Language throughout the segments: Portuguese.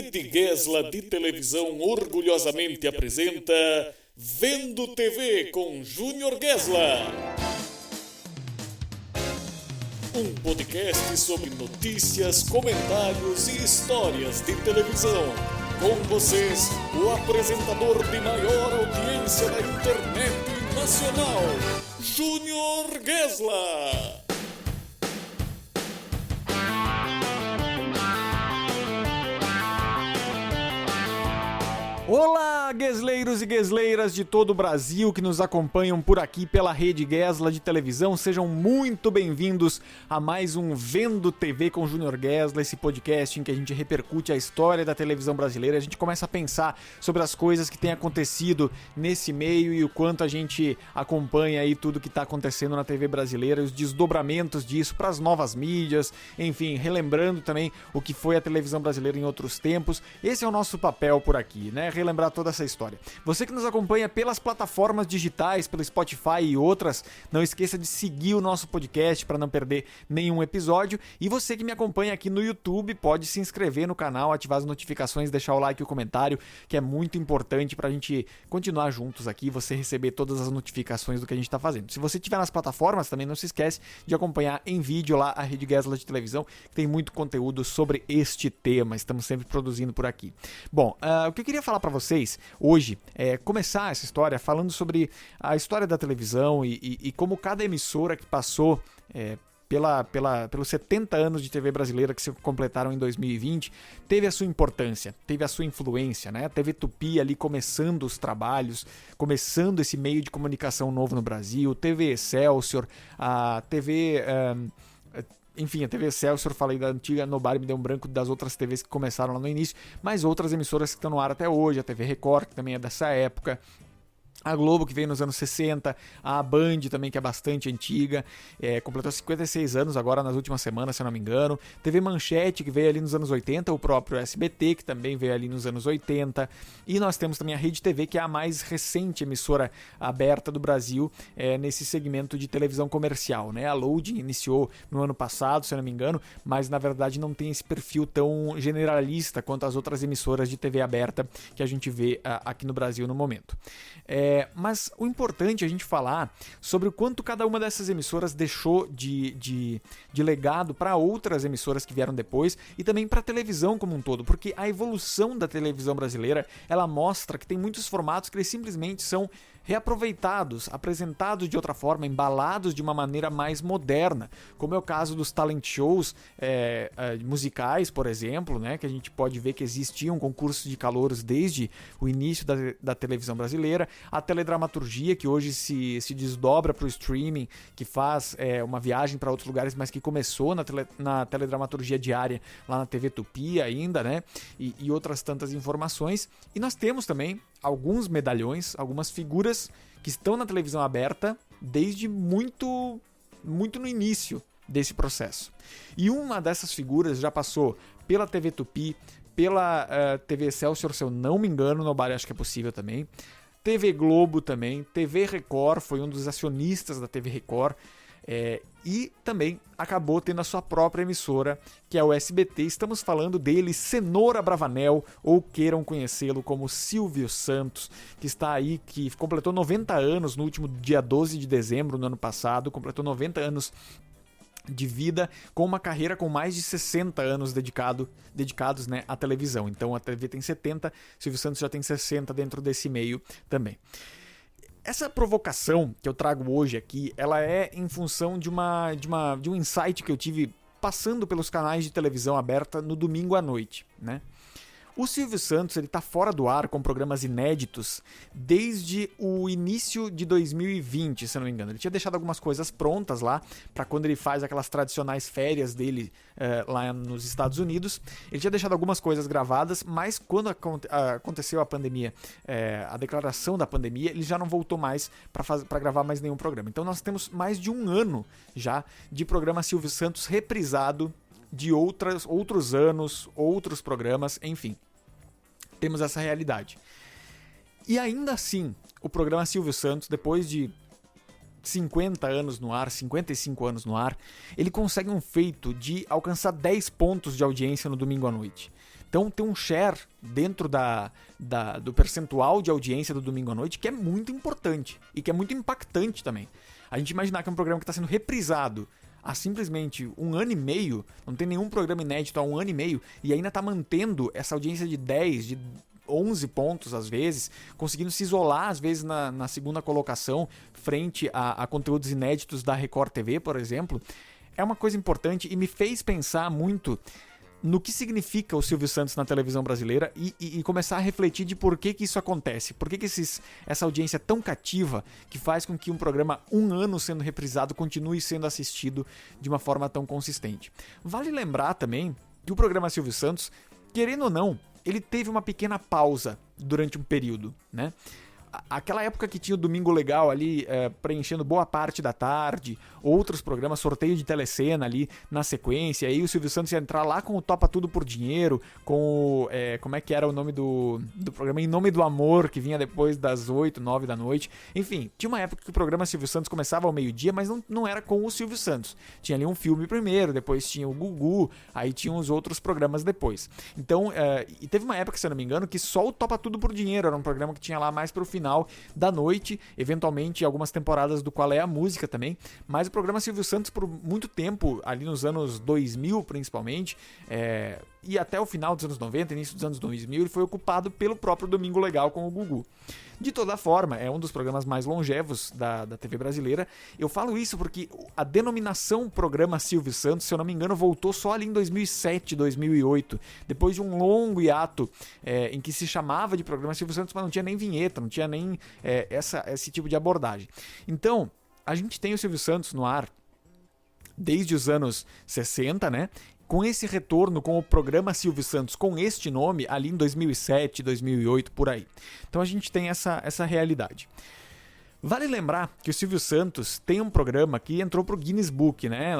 Rede Gesla de Televisão orgulhosamente apresenta Vendo TV com Júnior Gesla. Um podcast sobre notícias, comentários e histórias de televisão. Com vocês, o apresentador de maior audiência da internet nacional, Júnior Gesla. Olá, guesleiros e guesleiras de todo o Brasil que nos acompanham por aqui pela Rede Gesla de Televisão. Sejam muito bem-vindos a mais um Vendo TV com Júnior Gesla, esse podcast em que a gente repercute a história da televisão brasileira. A gente começa a pensar sobre as coisas que têm acontecido nesse meio e o quanto a gente acompanha aí tudo que está acontecendo na TV brasileira, os desdobramentos disso para as novas mídias, enfim, relembrando também o que foi a televisão brasileira em outros tempos. Esse é o nosso papel por aqui, né? Relembrar toda essa história. Você que nos acompanha pelas plataformas digitais, pelo Spotify e outras, não esqueça de seguir o nosso podcast para não perder nenhum episódio. E você que me acompanha aqui no YouTube, pode se inscrever no canal, ativar as notificações, deixar o like e o comentário, que é muito importante para a gente continuar juntos aqui e você receber todas as notificações do que a gente está fazendo. Se você estiver nas plataformas, também não se esquece de acompanhar em vídeo lá a Rede Gesla de Televisão, que tem muito conteúdo sobre este tema. Estamos sempre produzindo por aqui. Bom, o que eu queria falar para vocês hoje é começar essa história falando sobre a história da televisão e como cada emissora que passou pelos 70 anos de TV brasileira que se completaram em 2020 teve a sua importância, teve a sua influência, né? A TV Tupi ali começando os trabalhos, começando esse meio de comunicação novo no Brasil, TV Excelsior, a TV... Enfim, a TV Excelsior, falei da antiga Nobari, me deu um branco das outras TVs que começaram lá no início, mas outras emissoras que estão no ar até hoje, a TV Record, que também é dessa época, a Globo, que veio nos anos 60, a Band também, que é bastante antiga, completou 56 anos agora nas últimas semanas, se eu não me engano. TV Manchete, que veio ali nos anos 80, o próprio SBT, que também veio ali nos anos 80. E nós temos também a Rede TV, que é a mais recente emissora aberta do Brasil nesse segmento de televisão comercial, né? A Loading iniciou no ano passado, se eu não me engano, mas na verdade não tem esse perfil tão generalista quanto as outras emissoras de TV aberta que a gente vê aqui no Brasil no momento. Mas o importante é a gente falar sobre o quanto cada uma dessas emissoras deixou de legado para outras emissoras que vieram depois e também para a televisão como um todo, porque a evolução da televisão brasileira, ela mostra que tem muitos formatos que eles simplesmente são reaproveitados, apresentados de outra forma, embalados de uma maneira mais moderna, como é o caso dos talent shows musicais, por exemplo, né, que a gente pode ver que existiam concursos de calouros desde o início da televisão brasileira, a teledramaturgia, que hoje se desdobra para o streaming, que faz uma viagem para outros lugares, mas que começou na teledramaturgia diária, lá na TV Tupi ainda, né, e outras tantas informações. E nós temos também alguns medalhões, algumas figuras que estão na televisão aberta desde muito no início desse processo. E uma dessas figuras já passou pela TV Tupi, pela TV Excelsior, se eu não me engano, no Bar acho que é possível também, TV Globo também, TV Record, foi um dos acionistas da TV Record, e também acabou tendo a sua própria emissora, que é o SBT. Estamos falando dele, Cenoura Bravanel, ou queiram conhecê-lo como Silvio Santos, que está aí, que completou 90 anos no último dia 12 de dezembro do ano passado, completou 90 anos de vida, com uma carreira com mais de 60 anos dedicados, né, à televisão. Então a TV tem 70, Silvio Santos já tem 60 dentro desse meio também. Essa provocação que eu trago hoje aqui, ela é em função de um insight que eu tive passando pelos canais de televisão aberta no domingo à noite, né? O Silvio Santos, ele tá fora do ar com programas inéditos desde o início de 2020, se eu não me engano. Ele tinha deixado algumas coisas prontas lá para quando ele faz aquelas tradicionais férias dele lá nos Estados Unidos. Ele tinha deixado algumas coisas gravadas, mas quando aconteceu a pandemia, a declaração da pandemia, ele já não voltou mais para gravar mais nenhum programa. Então nós temos mais de um ano já de programa Silvio Santos reprisado de outros anos, outros programas, enfim. Temos essa realidade. E ainda assim, o programa Silvio Santos, depois de 50 anos no ar, 55 anos no ar, ele consegue um feito de alcançar 10 pontos de audiência no domingo à noite. Então tem um share dentro do percentual de audiência do domingo à noite que é muito importante e que é muito impactante também. A gente imaginar que é um programa que está sendo reprisado há simplesmente 1 ano e meio, não tem nenhum programa inédito há 1 ano e meio, e ainda está mantendo essa audiência de 10, de 11 pontos às vezes, conseguindo se isolar às vezes na segunda colocação frente a conteúdos inéditos da Record TV, por exemplo, é uma coisa importante e me fez pensar muito no que significa o Silvio Santos na televisão brasileira e começar a refletir de por que isso acontece, por que essa audiência tão cativa que faz com que um programa 1 ano sendo reprisado continue sendo assistido de uma forma tão consistente. Vale lembrar também que o programa Silvio Santos, querendo ou não, ele teve uma pequena pausa durante um período, né? Aquela época que tinha o Domingo Legal ali preenchendo boa parte da tarde, outros programas, sorteio de telecena ali na sequência, aí o Silvio Santos ia entrar lá com o Topa Tudo por Dinheiro, com como é que era o nome do programa? Em Nome do Amor, que vinha depois das 8, 9 da noite. Enfim, tinha uma época que o programa Silvio Santos começava ao meio-dia, mas não era com o Silvio Santos. Tinha ali um filme primeiro, depois tinha o Gugu, aí tinha os outros programas depois. Então, e teve uma época, se eu não me engano, que só o Topa Tudo por Dinheiro era um programa que tinha lá mais pro final da noite, eventualmente algumas temporadas do Qual é a Música também, mas o programa Silvio Santos por muito tempo, ali nos anos 2000 principalmente, e até o final dos anos 90, início dos anos 2000, ele foi ocupado pelo próprio Domingo Legal com o Gugu. De toda forma, é um dos programas mais longevos da TV brasileira. Eu falo isso porque a denominação programa Silvio Santos, se eu não me engano, voltou só ali em 2007, 2008, depois de um longo hiato em que se chamava de programa Silvio Santos, mas não tinha nem vinheta, não tinha nem esse tipo de abordagem. Então, a gente tem o Silvio Santos no ar desde os anos 60, né? Com esse retorno com o programa Silvio Santos com este nome ali em 2007, 2008, por aí. Então a gente tem essa realidade. Vale lembrar que o Silvio Santos tem um programa que entrou pro Guinness Book, né?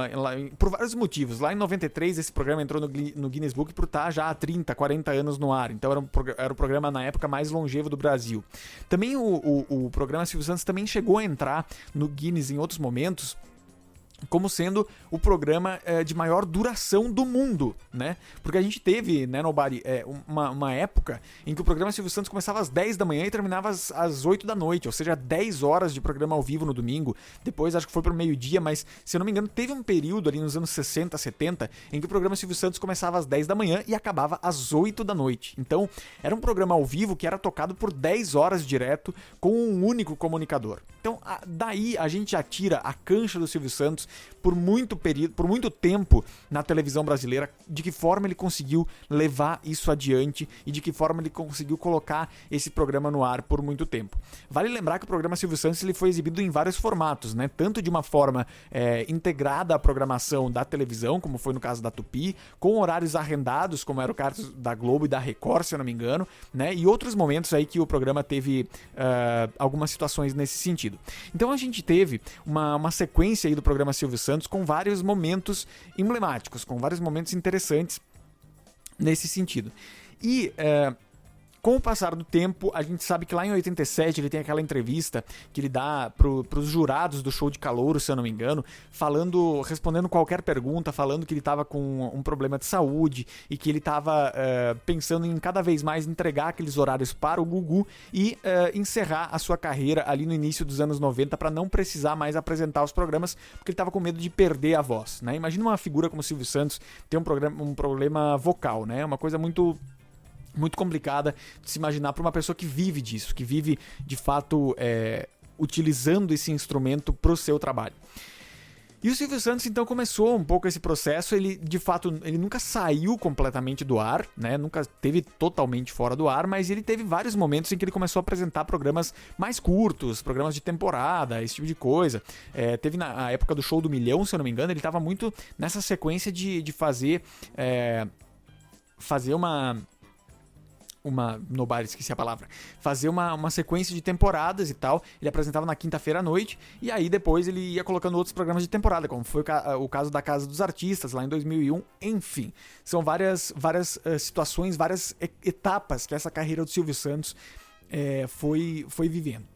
Por vários motivos. Lá em 93 esse programa entrou no Guinness Book por estar já há 30, 40 anos no ar. Então era o programa na época mais longevo do Brasil. Também o programa Silvio Santos também chegou a entrar no Guinness em outros momentos como sendo o programa de maior duração do mundo, né? Porque a gente teve, né, Nobody, uma época em que o programa Silvio Santos começava às 10 da manhã e terminava às 8 da noite, ou seja, 10 horas de programa ao vivo no domingo. Depois acho que foi pro meio-dia, mas se eu não me engano teve um período ali nos anos 60, 70, em que o programa Silvio Santos começava às 10 da manhã e acabava às 8 da noite. Então, era um programa ao vivo que era tocado por 10 horas direto com um único comunicador. Então, daí a gente já tira a cancha do Silvio Santos por muito tempo na televisão brasileira, de que forma ele conseguiu levar isso adiante e de que forma ele conseguiu colocar esse programa no ar por muito tempo. Vale lembrar que o programa Silvio Santos ele foi exibido em vários formatos, né? Tanto de uma forma integrada à programação da televisão, como foi no caso da Tupi, com horários arrendados, como era o caso da Globo e da Record, se eu não me engano, né? E outros momentos aí que o programa teve algumas situações nesse sentido. Então a gente teve uma sequência aí do programa Silvio Santos com vários momentos emblemáticos, com vários momentos interessantes nesse sentido. E com o passar do tempo, a gente sabe que lá em 87 ele tem aquela entrevista que ele dá pros jurados do show de calouro, se eu não me engano, respondendo qualquer pergunta, falando que ele estava com um problema de saúde e que ele estava pensando em cada vez mais entregar aqueles horários para o Gugu e encerrar a sua carreira ali no início dos anos 90 para não precisar mais apresentar os programas, porque ele estava com medo de perder a voz, né? Imagina uma figura como o Silvio Santos ter um problema vocal, né? Uma coisa muito complicada de se imaginar para uma pessoa que vive disso, que vive de fato utilizando esse instrumento para o seu trabalho. E o Silvio Santos então começou um pouco esse processo, ele de fato ele nunca saiu completamente do ar, né? Nunca esteve totalmente fora do ar, mas ele teve vários momentos em que ele começou a apresentar programas mais curtos, programas de temporada, esse tipo de coisa. Teve na época do Show do Milhão, se eu não me engano, ele estava muito nessa sequência de fazer esqueci a palavra, fazer uma sequência de temporadas e tal. Ele apresentava na quinta-feira à noite e aí depois ele ia colocando outros programas de temporada, como foi o caso da Casa dos Artistas lá em 2001. Enfim, são várias situações, várias etapas que essa carreira do Silvio Santos foi vivendo.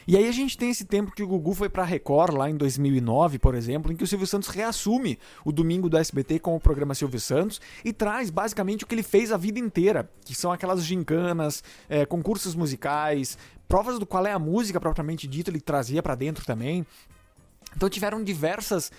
E aí a gente tem esse tempo que o Gugu foi pra Record, lá em 2009, por exemplo, em que o Silvio Santos reassume o domingo do SBT com o programa Silvio Santos e traz basicamente o que ele fez a vida inteira, que são aquelas gincanas, concursos musicais, provas do qual é a música propriamente dita, ele trazia pra dentro também. Então tiveram diversas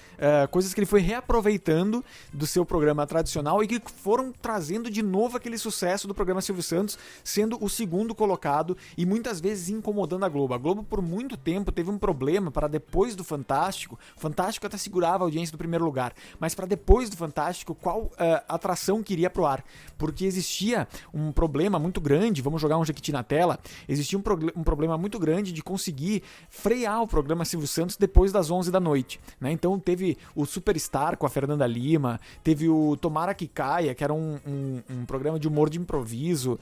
coisas que ele foi reaproveitando do seu programa tradicional e que foram trazendo de novo aquele sucesso do programa Silvio Santos, sendo o segundo colocado e muitas vezes incomodando a Globo. A Globo por muito tempo teve um problema para depois do Fantástico. O Fantástico até segurava a audiência do primeiro lugar, mas para depois do Fantástico, qual atração que iria pro ar? Porque existia um problema muito grande, vamos jogar um Jequiti na tela, existia um problema muito grande de conseguir frear o programa Silvio Santos depois das 11 da noite, né? Então teve o Superstar com a Fernanda Lima, teve o Tomara que Caia, que era um programa de humor de improviso,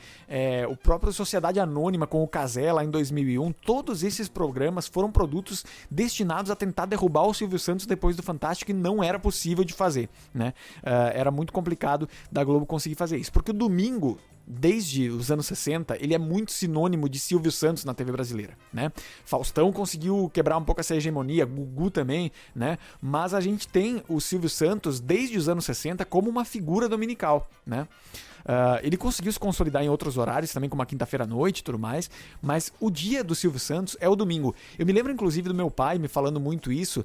o próprio Sociedade Anônima com o Cazé lá em 2001. Todos esses programas foram produtos destinados a tentar derrubar o Silvio Santos depois do Fantástico e não era possível de fazer, né? Era muito complicado da Globo conseguir fazer isso, porque o domingo, desde os anos 60, ele é muito sinônimo de Silvio Santos na TV brasileira, né? Faustão conseguiu quebrar um pouco essa hegemonia, Gugu também, né? Mas a gente tem o Silvio Santos desde os anos 60 como uma figura dominical, né? Ele conseguiu se consolidar em outros horários, também como a quinta-feira à noite e tudo mais, mas o dia do Silvio Santos é o domingo. Eu me lembro, inclusive, do meu pai me falando muito isso,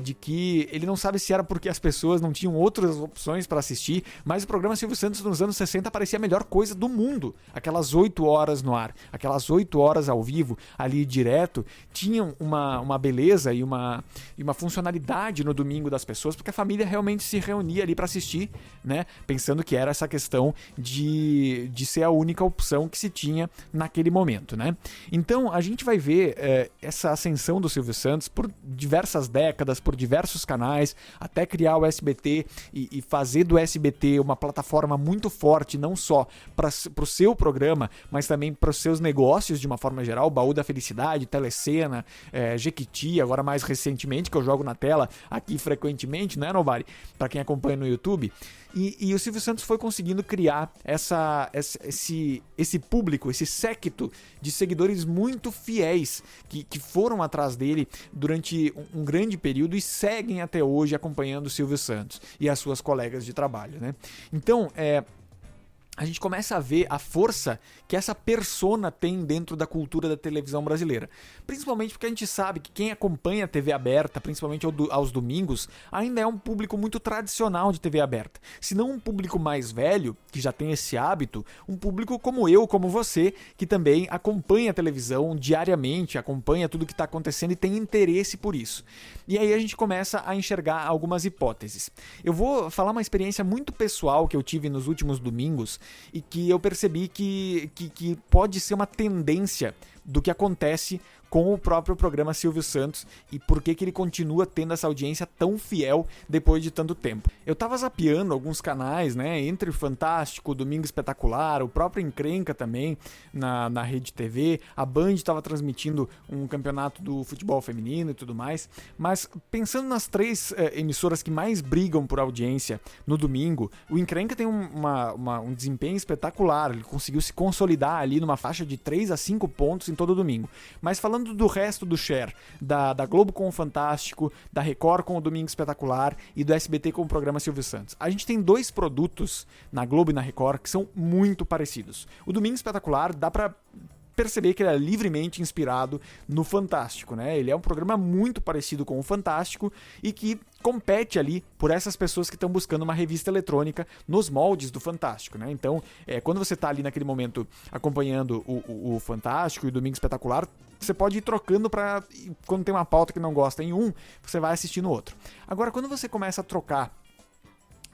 de que ele não sabe se era porque as pessoas não tinham outras opções para assistir, mas o programa Silvio Santos nos anos 60 parecia a melhor coisa do mundo. Aquelas 8 horas no ar, aquelas 8 horas ao vivo, ali direto, tinham uma beleza e uma funcionalidade no domingo das pessoas, porque a família realmente se reunia ali para assistir, né? Pensando que era essa questão de ser a única opção que se tinha naquele momento, né? Então a gente vai ver essa ascensão do Silvio Santos por diversas décadas, por diversos canais, até criar o SBT e fazer do SBT uma plataforma muito forte, não só para o seu programa, mas também para os seus negócios de uma forma geral, Baú da Felicidade, Telecena, Jequiti, agora mais recentemente, que eu jogo na tela aqui frequentemente, né, Nobari? Para quem acompanha no YouTube. E o Silvio Santos foi conseguindo criar esse público, esse séquito de seguidores muito fiéis que foram atrás dele durante um grande período e seguem até hoje acompanhando o Silvio Santos e as suas colegas de trabalho, né? Então, a gente começa a ver a força que essa persona tem dentro da cultura da televisão brasileira. Principalmente porque a gente sabe que quem acompanha a TV aberta, principalmente aos domingos, ainda é um público muito tradicional de TV aberta. Se não um público mais velho, que já tem esse hábito, um público como eu, como você, que também acompanha a televisão diariamente, acompanha tudo que está acontecendo e tem interesse por isso. E aí a gente começa a enxergar algumas hipóteses. Eu vou falar uma experiência muito pessoal que eu tive nos últimos domingos, e que eu percebi que pode ser uma tendência do que acontece com o próprio programa Silvio Santos e por que ele continua tendo essa audiência tão fiel depois de tanto tempo. Eu tava zapeando alguns canais, né, entre o Fantástico, o Domingo Espetacular, o próprio Encrenca também na Rede TV, a Band estava transmitindo um campeonato do futebol feminino e tudo mais, mas pensando nas 3 emissoras que mais brigam por audiência no domingo, o Encrenca tem um desempenho espetacular, ele conseguiu se consolidar ali numa faixa de 3 a 5 pontos em todo domingo, mas falando do resto do share, da Globo com o Fantástico, da Record com o Domingo Espetacular e do SBT com o programa Silvio Santos. A gente tem 2 produtos na Globo e na Record que são muito parecidos. O Domingo Espetacular dá pra perceber que ele é livremente inspirado no Fantástico, né? Ele é um programa muito parecido com o Fantástico e que compete ali por essas pessoas que estão buscando uma revista eletrônica nos moldes do Fantástico, né? Então, quando você está ali naquele momento acompanhando o Fantástico e o Domingo Espetacular, você pode ir trocando para quando tem uma pauta que não gosta em um, você vai assistir no outro. Agora, quando você começa a trocar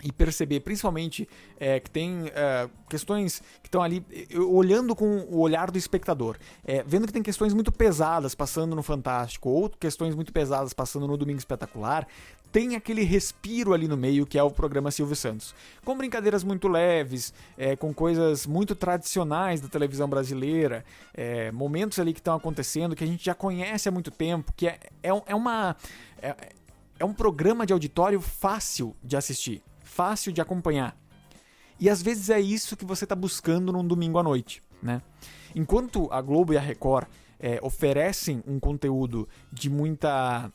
e perceber, principalmente, que tem questões que estão ali, olhando com o olhar do espectador, vendo que tem questões muito pesadas passando no Fantástico, ou questões muito pesadas passando no Domingo Espetacular, tem aquele respiro ali no meio que é o programa Silvio Santos. Com brincadeiras muito leves, com coisas muito tradicionais da televisão brasileira, momentos ali que estão acontecendo, que a gente já conhece há muito tempo, que é um programa de auditório fácil de assistir, fácil de acompanhar. E às vezes é isso que você está buscando num domingo à noite, né? Enquanto a Globo e a Record oferecem um conteúdo de muita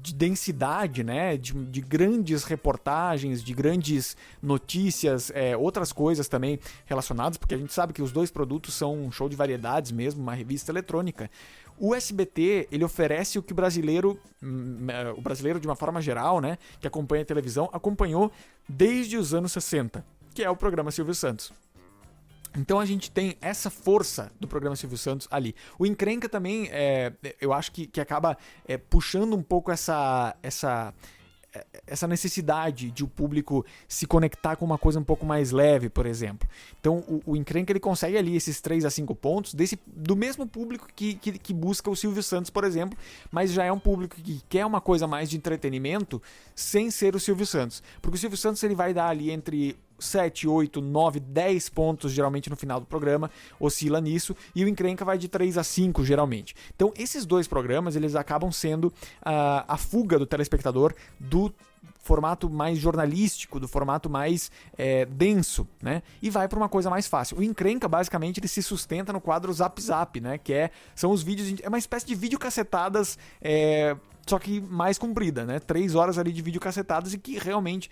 de densidade, né? De grandes reportagens, de grandes notícias, outras coisas também relacionadas, porque a gente sabe que os dois produtos são um show de variedades mesmo, uma revista eletrônica. O SBT, ele oferece o que o brasileiro de uma forma geral, né, que acompanha a televisão, acompanhou desde os anos 60, que é o programa Silvio Santos. Então a gente tem essa força do programa Silvio Santos ali. O Encrenca também, eu acho que acaba puxando um pouco essa necessidade de o público se conectar com uma coisa um pouco mais leve, por exemplo. Então o Encrenca, ele consegue ali esses 3 a 5 pontos do mesmo público que busca o Silvio Santos, por exemplo, mas já é um público que quer uma coisa mais de entretenimento sem ser o Silvio Santos. Porque o Silvio Santos, ele vai dar ali entre 7, 8, 9, 10 pontos geralmente no final do programa, oscila nisso, e o Encrenca vai de 3 a 5 geralmente. Então esses dois programas, eles acabam sendo a fuga do telespectador do formato mais jornalístico, do formato mais denso, né? E vai para uma coisa mais fácil. O Encrenca, basicamente, ele se sustenta no quadro Zap Zap, né? São os vídeos, é uma espécie de videocassetadas, só que mais comprida, né? 3 horas ali de videocassetadas, e que realmente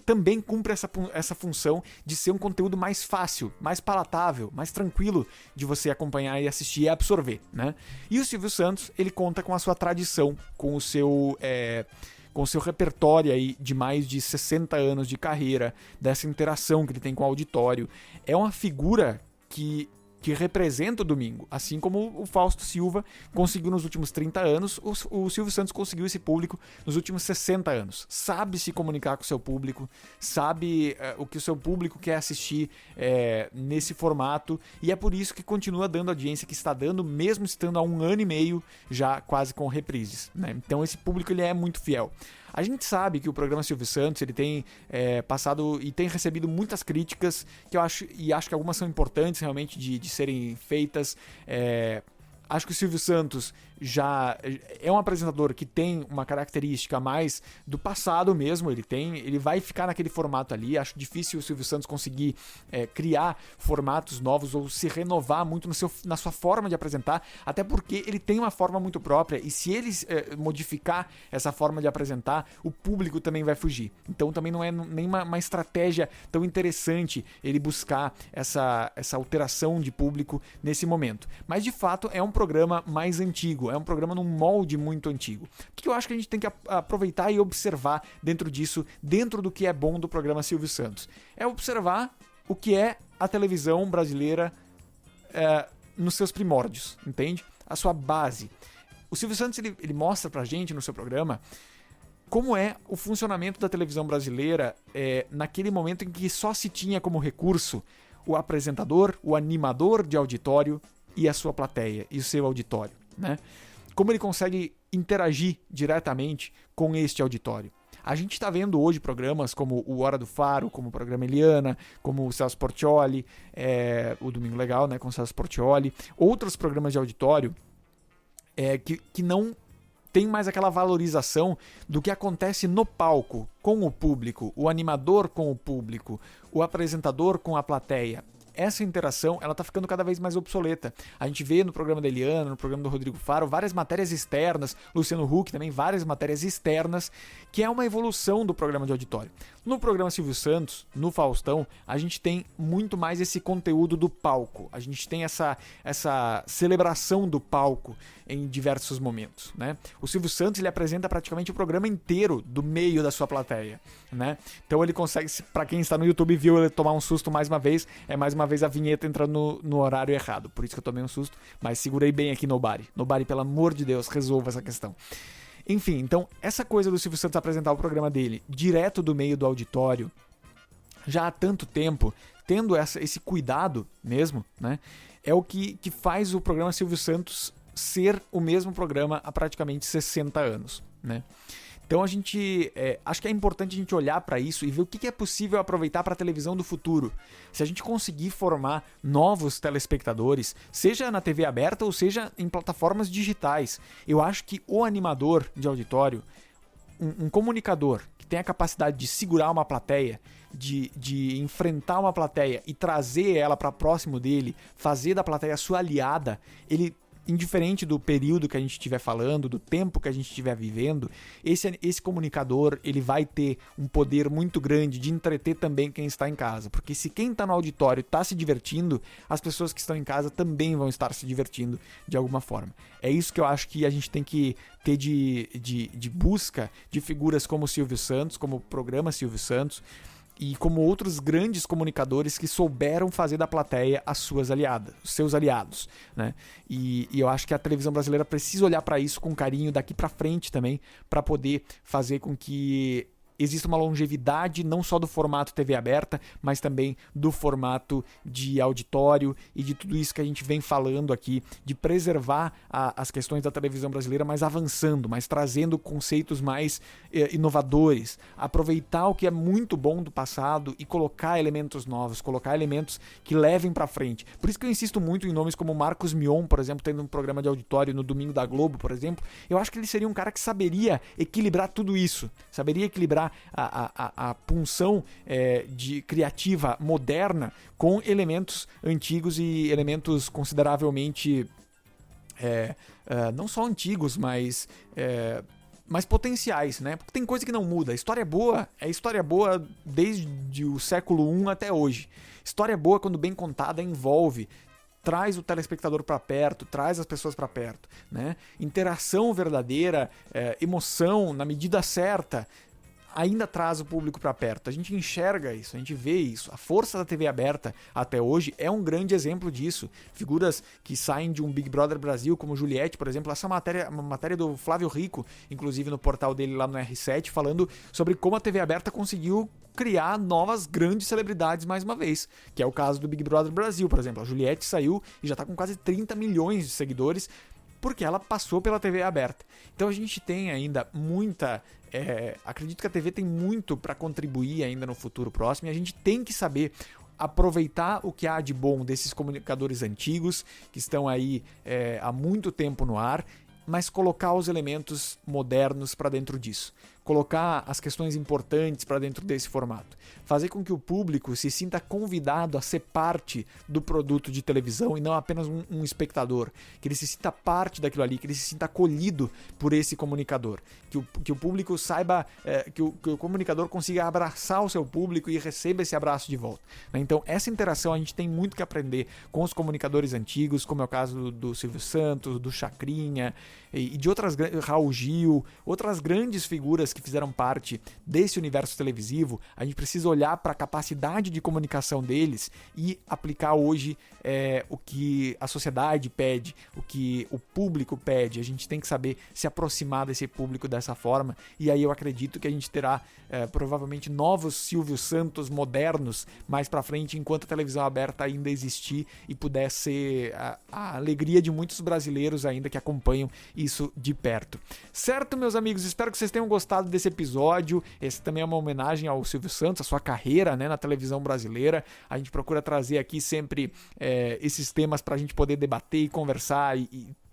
também cumpre essa função de ser um conteúdo mais fácil, mais palatável, mais tranquilo de você acompanhar e assistir e absorver, né? E o Silvio Santos, ele conta com a sua tradição, com o seu repertório aí de mais de 60 anos de carreira, dessa interação que ele tem com o auditório. É uma figura que representa o domingo, assim como o Fausto Silva conseguiu nos últimos 30 anos, o Silvio Santos conseguiu esse público nos últimos 60 anos. Sabe se comunicar com o seu público, sabe o que o seu público quer assistir nesse formato, e é por isso que continua dando a audiência que está dando, mesmo estando há 1 ano e meio já quase com reprises, né? Então esse público, ele é muito fiel. A gente sabe que o programa Silvio Santos, ele tem passado e tem recebido muitas críticas, que eu acho que algumas são importantes realmente de serem feitas. Acho que o Silvio Santos já é um apresentador que tem uma característica mais do passado mesmo, ele vai ficar naquele formato ali. Acho difícil o Silvio Santos conseguir criar formatos novos ou se renovar muito na sua forma de apresentar, até porque ele tem uma forma muito própria, e se ele modificar essa forma de apresentar, o público também vai fugir. Então também não é nenhuma estratégia tão interessante ele buscar essa alteração de público nesse momento. Mas de fato é um programa mais antigo, é um programa num molde muito antigo. O que eu acho que a gente tem que aproveitar e observar dentro disso, dentro do que é bom do programa Silvio Santos? É observar o que é a televisão brasileira nos seus primórdios, entende? A sua base. O Silvio Santos, ele mostra pra gente no seu programa como é o funcionamento da televisão brasileira naquele momento em que só se tinha como recurso o apresentador, o animador de auditório e a sua plateia e o seu auditório, né? Como ele consegue interagir diretamente com este auditório. A gente está vendo hoje programas como o Hora do Faro, como o programa Eliana, como o Celso Portiolli, o Domingo Legal, né, com o Celso Portiolli, outros programas de auditório que não tem mais aquela valorização do que acontece no palco, com o público, o animador com o público, o apresentador com a plateia. Essa interação, ela tá ficando cada vez mais obsoleta. A gente vê no programa da Eliana, no programa do Rodrigo Faro, várias matérias externas, Luciano Huck também, várias matérias externas, que é uma evolução do programa de auditório. No programa Silvio Santos, no Faustão, a gente tem muito mais esse conteúdo do palco. A gente tem essa celebração do palco em diversos momentos, né? O Silvio Santos, ele apresenta praticamente o programa inteiro do meio da sua plateia, né? Então ele consegue, para quem está no YouTube viu ele tomar um susto mais uma vez a vinheta entrando no horário errado, por isso que eu tomei um susto, mas segurei bem aqui Nobody, pelo amor de Deus, resolva essa questão. Enfim, então essa coisa do Silvio Santos apresentar o programa dele direto do meio do auditório, já há tanto tempo, tendo esse cuidado mesmo, né? É o que faz o programa Silvio Santos ser o mesmo programa há praticamente 60 anos, né? Então a gente, acho que é importante a gente olhar para isso e ver o que é possível aproveitar para a televisão do futuro. Se a gente conseguir formar novos telespectadores, seja na TV aberta ou seja em plataformas digitais, eu acho que o animador de auditório, um comunicador que tem a capacidade de segurar uma plateia, de enfrentar uma plateia e trazer ela para próximo dele, fazer da plateia sua aliada, ele, indiferente do período que a gente estiver falando, do tempo que a gente estiver vivendo, esse comunicador, ele vai ter um poder muito grande de entreter também quem está em casa. Porque se quem está no auditório está se divertindo, as pessoas que estão em casa também vão estar se divertindo de alguma forma. É isso que eu acho que a gente tem que ter de busca de figuras como o Silvio Santos, como o programa Silvio Santos, e como outros grandes comunicadores que souberam fazer da plateia as suas aliadas, os seus aliados, né? E eu acho que a televisão brasileira precisa olhar para isso com carinho daqui para frente também, para poder fazer com que existe uma longevidade não só do formato TV aberta, mas também do formato de auditório e de tudo isso que a gente vem falando aqui, de preservar as questões da televisão brasileira, mas avançando, mas trazendo conceitos mais inovadores, aproveitar o que é muito bom do passado e colocar elementos novos, colocar elementos que levem para frente. Por isso que eu insisto muito em nomes como Marcos Mion, por exemplo, tendo um programa de auditório no Domingo da Globo, por exemplo. Eu acho que ele seria um cara que saberia equilibrar tudo isso, saberia equilibrar a punção de criativa moderna com elementos antigos e elementos consideravelmente não só antigos, mas potenciais, né? Porque tem coisa que não muda. História boa é história boa desde o século I até hoje. História boa, quando bem contada, envolve, traz o telespectador para perto, traz as pessoas para perto, né? Interação verdadeira, emoção na medida certa, ainda traz o público para perto. A gente enxerga isso, a gente vê isso. A força da TV aberta até hoje é um grande exemplo disso. Figuras que saem de um Big Brother Brasil, como Juliette, por exemplo. Essa uma matéria do Flávio Rico, inclusive no portal dele lá no R7, falando sobre como a TV aberta conseguiu criar novas grandes celebridades mais uma vez, que é o caso do Big Brother Brasil, por exemplo. A Juliette saiu e já está com quase 30 milhões de seguidores, porque ela passou pela TV aberta. Então a gente tem ainda muita... acredito que a TV tem muito para contribuir ainda no futuro próximo, e a gente tem que saber aproveitar o que há de bom desses comunicadores antigos, que estão aí há muito tempo no ar, mas colocar os elementos modernos para dentro disso. Colocar as questões importantes para dentro desse formato. Fazer com que o público se sinta convidado a ser parte do produto de televisão e não apenas um espectador. Que ele se sinta parte daquilo ali, que ele se sinta acolhido por esse comunicador. Que o público saiba, que o comunicador consiga abraçar o seu público e receba esse abraço de volta. Então, essa interação a gente tem muito que aprender com os comunicadores antigos, como é o caso do Silvio Santos, do Chacrinha e de outras, Raul Gil, outras grandes figuras que fizeram parte desse universo televisivo. A gente precisa olhar para a capacidade de comunicação deles e aplicar hoje o que a sociedade pede, o que o público pede. A gente tem que saber se aproximar desse público dessa forma, e aí eu acredito que a gente terá provavelmente novos Silvio Santos modernos mais para frente, enquanto a televisão aberta ainda existir e puder ser a alegria de muitos brasileiros ainda que acompanham isso de perto. Certo, meus amigos? Espero que vocês tenham gostado desse episódio. Esse também é uma homenagem ao Silvio Santos, a sua carreira, né, na televisão brasileira. A gente procura trazer aqui sempre esses temas para a gente poder debater e conversar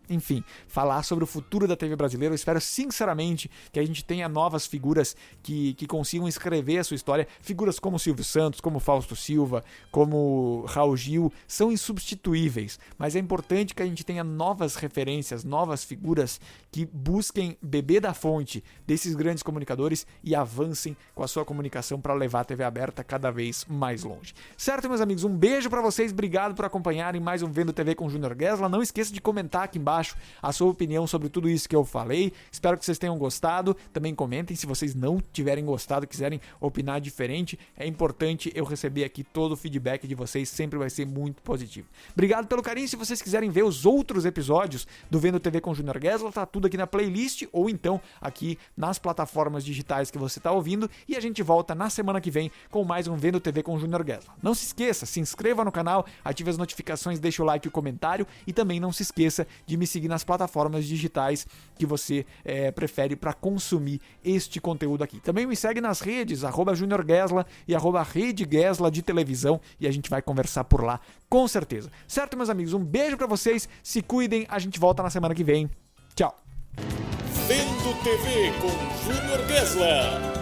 enfim, falar sobre o futuro da TV brasileira. Eu espero sinceramente que a gente tenha novas figuras que consigam escrever a sua história. Figuras como Silvio Santos, como Fausto Silva, como Raul Gil, são insubstituíveis, mas é importante que a gente tenha novas referências, novas figuras que busquem beber da fonte desses grandes comunicadores e avancem com a sua comunicação para levar a TV aberta cada vez mais longe. Certo, meus amigos? Um beijo para vocês, obrigado por acompanharem mais um Vendo TV com Júnior Guesla. Não esqueça de comentar aqui embaixo a sua opinião sobre tudo isso que eu falei. Espero que vocês tenham gostado. Também comentem se vocês não tiverem gostado, quiserem opinar diferente. É importante eu receber aqui todo o feedback de vocês, sempre vai ser muito positivo. Obrigado pelo carinho. Se vocês quiserem ver os outros episódios do Vendo TV com Júnior Guesla, tá tudo aqui na playlist ou então aqui nas plataformas digitais que você tá ouvindo, e a gente volta na semana que vem com mais um Vendo TV com Júnior Guesla. Não se esqueça, se inscreva no canal, ative as notificações, deixa o like e o comentário, e também não se esqueça de me seguir nas plataformas digitais que você prefere para consumir este conteúdo aqui. Também me segue nas redes, @JuniorGuesla e @RedeGuesla de televisão, e a gente vai conversar por lá com certeza. Certo, meus amigos? Um beijo para vocês, se cuidem, a gente volta na semana que vem. Tchau! Vendo TV com Júnior Guesla.